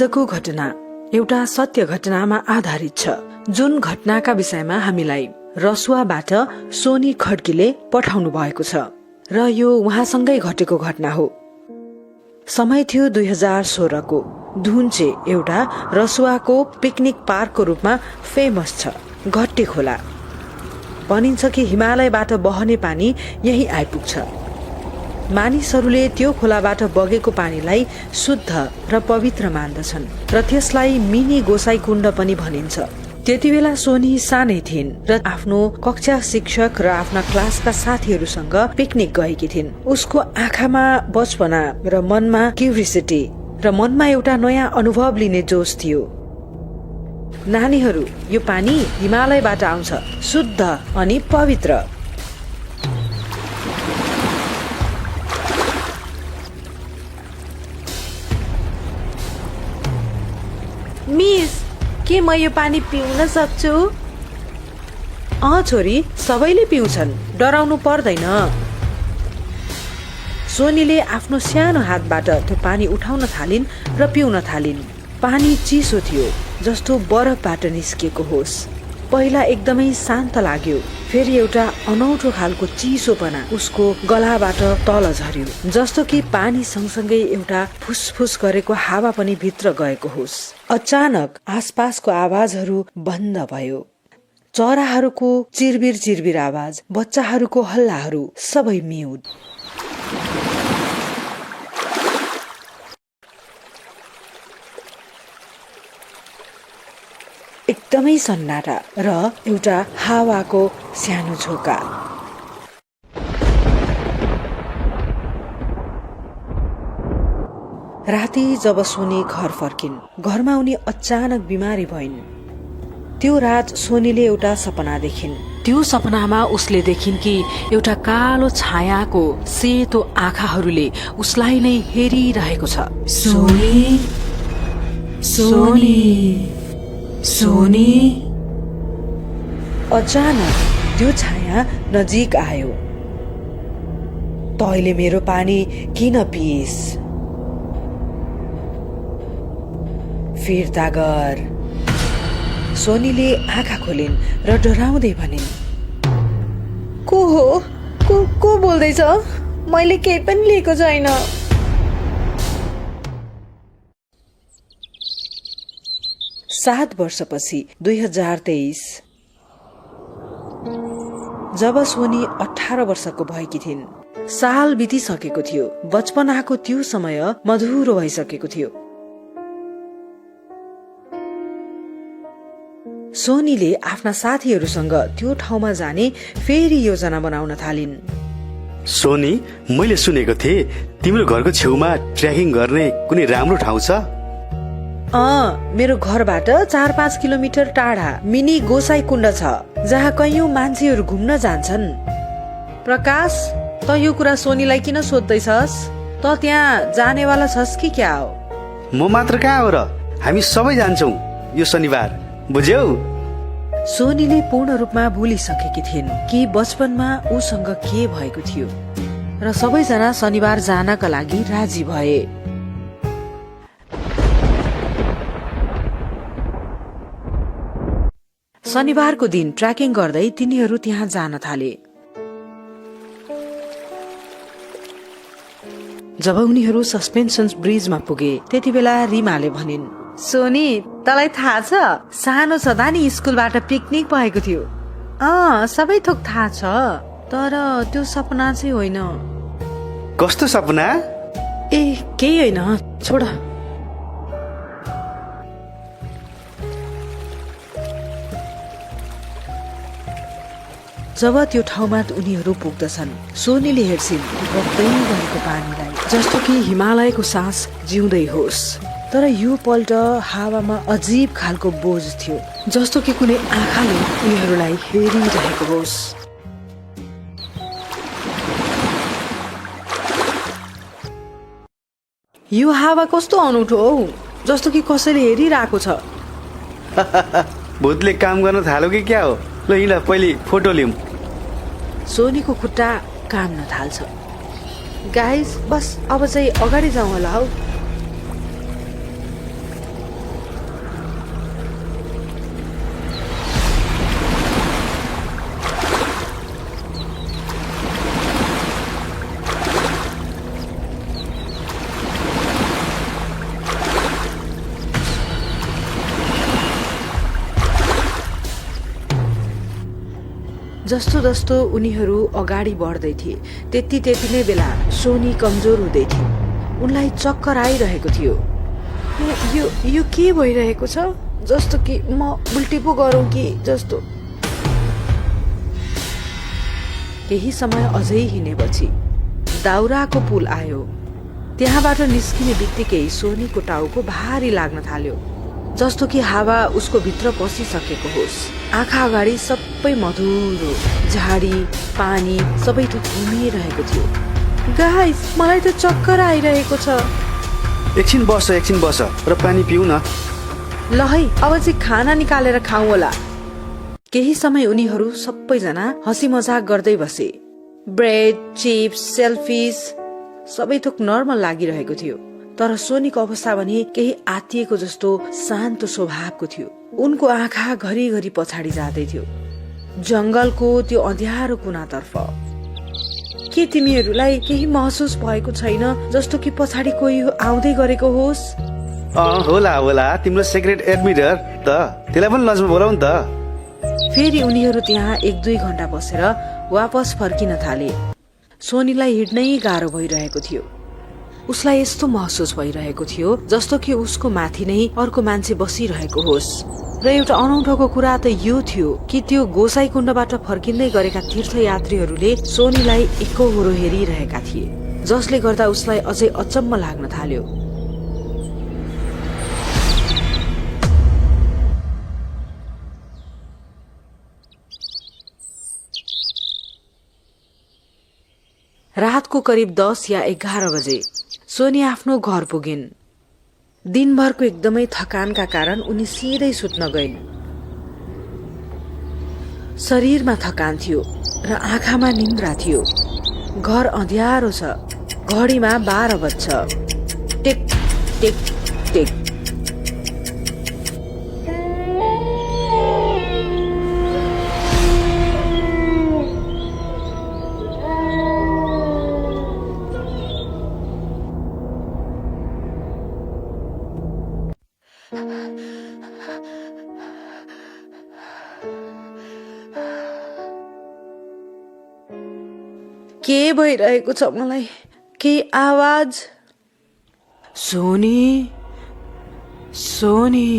आजको घटना एउटा सत्य घटनामा आधारित छ, जुन घटनाका विषयमा हामीलाई रसुवाबाट सोनी खड्कीले पठाउनु भएको छ र यो उहाँसँगै घटेको घटना हो। समय थियो 2016 को। धुन्चे एउटा रसुवाको पिकनिक पार्कको रूपमा फेमस छ। घट्टे खोला भनिन्छ कि हिमालयबाट बहने पानी यही आइपुग्छ। मानिसहरूले त्यो खोलाबाट बगेको पानीलाई शुद्ध र पवित्र मान्दछन् र त्यसलाई मिनी गोसाई कुण्ड पनि भनिन्छ। त्यति बेला सोनी सानै थिइन् र आफ्नो कक्षा शिक्षक र आफ्ना क्लासका साथीहरूसँग पिकनिक गएकी थिइन्। उसको आँखामा बचपना र मनमा क्युरियोसिटी र मनमा एउटा नयाँ अनुभव लिने जोश थियो। नानीहरू, यो पानी हिमालयबाट आउँछ, शुद्ध अनि पवित्र। मिस, के म यो पानी पिउन सक्छु? छोरी, सबैले पिउँछन्, डराउनु पर्दैन। सोनीले आफ्नो सानो हातबाट त्यो पानी उठाउन थालिन् र पिउन थालिन्। पानी चिसो थियो, जस्तो बरफबाट निस्किएको होस्। पहिला एकदमै शान्त लाग्यो, फेरि एउटा अनौठो खालको चिसोपना उसको गलाबाट तल झर्यो, जस्तो कि पानी सँगसँगै एउटा फुसफुस गरेको हावा पनि भित्र गएको होस्। अचानक आसपासको आवाजहरू बन्द भयो। चराहरूको चिरबिर चिरबिर आवाज, बच्चाहरूको हल्लाहरू, सबै म्युट। एकदमै सन्नाटा र एउटा हावाको सानो झोका। राति जब सोनी घर फर्किन्, घरमा उनी अचानक बिमारी भइन्। त्यो रात सोनीले एउटा सपना देखिन्। त्यो सपनामा उसले देखिन् कि एउटा कालो छायाको सेतो आँखाहरूले उसलाई नै हेरिरहेको छ। सोनी, सोनी, सोनी। अचानक त्यो छाया नजिक आयो। तैले मेरो पानी किन पिइस्? फिर्ता गर। सोनीले आँखा खोलिन् र डराउँदै भनिन्, को हो? को बोल्दैछ? मैले केही पनि लिएको छैन। सात वर्षपछि 2023 जब सोनी 18 वर्षको भएकी थिइन्। साल बितिसकेको थियो। बचपनाको त्यो समय मधुरो भइसकेको थियो। सोनीले आफ्ना साथीहरूसँग त्यो ठाउँमा जाने फेरि योजना बनाउन थालिन्। सोनी, मैले सुनेको थिएँ तिम्रो घरको छेउमा ट्रेकिङ गर्ने कुनै राम्रो ठाउँ छ? मेरो घरबाट 4-5 किलोमिटर टाढा मिनी गोसाई कुण्ड छ, जहाँ कैयौं मान्छेहरू घुम्न जान्छन्। प्रकाश, त यो कुरा सोनीलाई किन सोध्दैछस्? त त्यहाँ जानेवाला छस् कि क्या हो? म मात्र कहाँ हो र, हामी सबै जान्छौँ यो शनिबार, बुझ्यौ? सोनीले पूर्ण रूपमा भुलिसकेकी थिइन् कि बचपनमा उसँग के भएको थियो र सबैजना शनिबार जानका लागि राजी भए। शनिबारको दिन ट्रेकिङ गर्दै तिनीहरू त्यहाँ जान थाले। जब उनीहरू सस्पेन्सन ब्रिजमा पुगे, त्यति बेला रिमाले भनिन्, सोनी, तँलाई थाहा छ, सानो छँदा नि स्कुलबाट पिकनिक भएको थियो। सबै थोक थाहा छ, तर त्यो सपना चाहिँ होइन। कस्तो सपना? केही होइन, छोड। जब त्यो ठाउँमा उनीहरू पुग्दछन्, सोनीले हेर्छिन् बग्दै गएको पानीलाई, जस्तो कि हिमालयको सास जिउँदै होस्। तर यो पल्ट हावामा अजीब खालको बोझ थियो, जस्तो कि कुनै आँखाले उनीहरूलाई हेरिरहेको होस्। यो हावा कस्तो अनौठो हौ, जस्तो कि कसैले हेरिरहेको छ। भूतले काम गर्न थाल्यो कि क्या हो? ल हिँड, पहिले फोटो लिउँ। सोनीको खुट्टा काम्न थाल्छ। गाइस, बस अब चाहिँ अगाडि जाउँ होला हौ। जस्तो जस्तो उनीहरू अगाडि बढ्दै थिए त्यति नै बेला सोनी कमजोर हुँदै थियो। उनलाई चक्कर आइरहेको थियो। यो के भइरहेको छ? जस्तो कि म उल्टी पो गरौँ कि जस्तो। केही समय अझै हिँडेपछि दाउराको पुल आयो। त्यहाँबाट निस्किने बित्तिकै सोनीको टाउको भारी लाग्न थाल्यो, जस्तो कि हावा उसको भित्र पसिसकेको होस्। आँखा अगाडि सबै मधुरो झाडी पानी सबै थोक घुमिरहेको थियो। गाइस, मलाई त चक्कर आइरहेको छ। एकछिन बस र पानी पिउ न। ल है, अब चाहिँ खाना निकालेर खाउँ होला। केही समय उनीहरू सबैजना हँसी मजाक गर्दै बसे। ब्रेड, चिप्स, सेल्फिस सबै थोक नर्मल लागिरहेको थियो। तर सोनीको अवस्था भने केही आत्तिएको जस्तो शान्त स्वभावको थियो। उनको आँखा घरिघरि पछाडि जाँदै थियो, जंगलको त्यो अँध्यारो कुनातर्फ। के तिमीहरूलाई केही महसुस भएको छैन, जस्तो कि पछाडि कोही आउँदै गरेको होस्? होला तिम्रो सिक्रेट एडमिटर त, त्यसलाई पनि लजमा बोलाउ नि त। फेरि उनीहरू त्यहाँ 1-2 घण्टा बसेर वापस फर्किन थाले। सोनीलाई हिँड्नै गाह्रो भइरहेको थियो। उसलाई यस्तो महसुस भइरहेको थियो जस्तो कि उसको माथि नै अर्को मान्छे बसिरहेको होस्। र एउटा अनौठोको कुरा त यो थियो कि त्यो गोसाईकुण्डबाट फर्किँदै गरेका तीर्थयात्रीहरूले सोनीलाई एकहोरो हेरिरहेका थिए, जसले गर्दा उसलाई अझै अचम्म लाग्न थाल्यो। रातको करिब 10 या 11 बजे सोनी आफ्नो घर पुगिन्। दिनभरको एकदमै थकानका कारण उनी सिधै सुत्न गइन्। शरीरमा थकान थियो र आँखामा निन्द्रा थियो। घर अँध्यारो छ। घडीमा 12 बज्छ। टिक टिक टिक। के भइरहेको छ मलाई? के आवाज? सोनी, सोनी,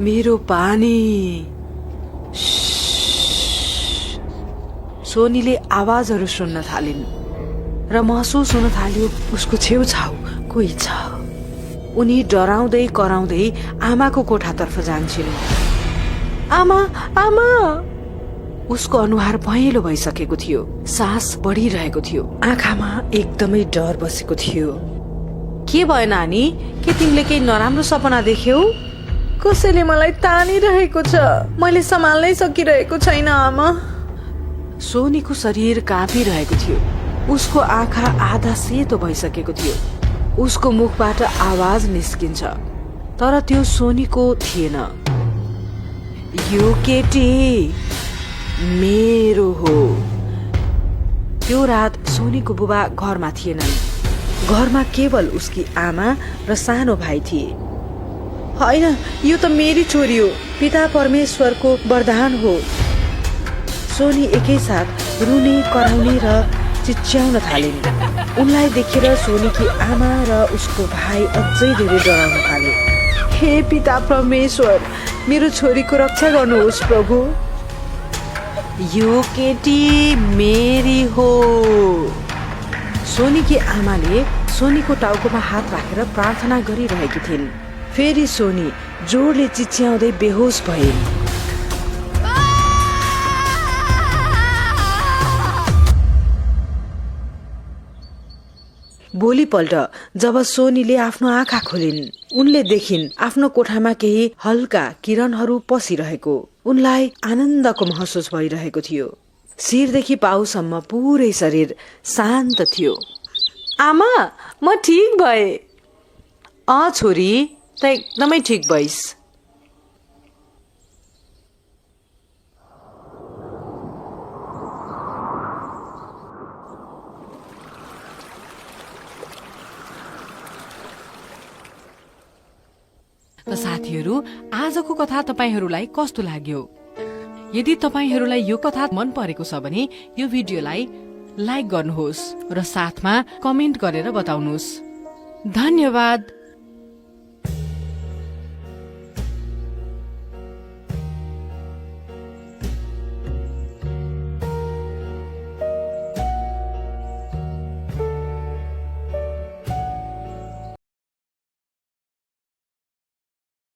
मेरो पानी। सोनीले आवाजहरू सुन्न थालिन् र महसुस हुन थाल्यो उसको छेउछाउ कोही छ। उनी डराउँदै कराउँदै आमाको कोठातर्फ जान्छन्। आमा, आमा! उसको अनुहार पहेँलो भइसकेको थियो। सास बढिरहेको थियो। आँखामा एकदमै डर बसेको थियो। के भयो नानी? के तिमीले केही नराम्रो सपना देख्यौ? कसैले मलाई तानिरहेको छ। मैले सम्हाल्नै सकिरहेको छैन आमा। सोनीको शरीर काँपिरहेको थियो। उसको आँखा आधा सेतो भइसकेको थियो। उसको मुखबाट आवाज निस्किन्छ, तर त्यो सोनीको थिएन। यो केटी मेरो हो। त्यो रात सोनीको बुबा घरमा थिएनन्। घरमा केवल उसकी आमा र सानो भाइ थिए। होइन, यो त मेरी छोरी हो। पिता परमेश्वरको वरदान हो। सोनी एकैसाथ रुने, कराउने र चिच्याउन थालिन्। उनलाई देखेर सोनीकी आमा र उसको भाइ अझै धेरै डराउन थाले। हे पिता परमेश्वर, मेरो छोरीको रक्षा गर्नुहोस् प्रभु। यो केटी मेरी हो। सोनीकी आमाले सोनीको टाउकोमा हात राखेर प्रार्थना गरिरहेकी थिइन्। फेरि सोनी जोडले चिच्याउँदै बेहोस भइन्। भोलिपल्ट जब सोनीले आफ्नो आँखा खोलिन्, उनले देखिन् आफ्नो कोठामा केही हल्का किरणहरू पसिरहेको। उनलाई आनन्दको महसुस भइरहेको थियो। शिरदेखि पाउसम्म पुरै शरीर शान्त थियो। आमा, म ठीक भए। छोरी, त एकदमै ठीक भइस्। त साथीहरू, आजको कथा तपाईहरूलाई कस्तो लाग्यो? यदि तपाईहरूलाई यो कथा मन परेको छ भने यो भिडियोलाई लाइक गर्नुहोस् र साथमा कमेन्ट गरेर बताउनुहोस्। धन्यवाद।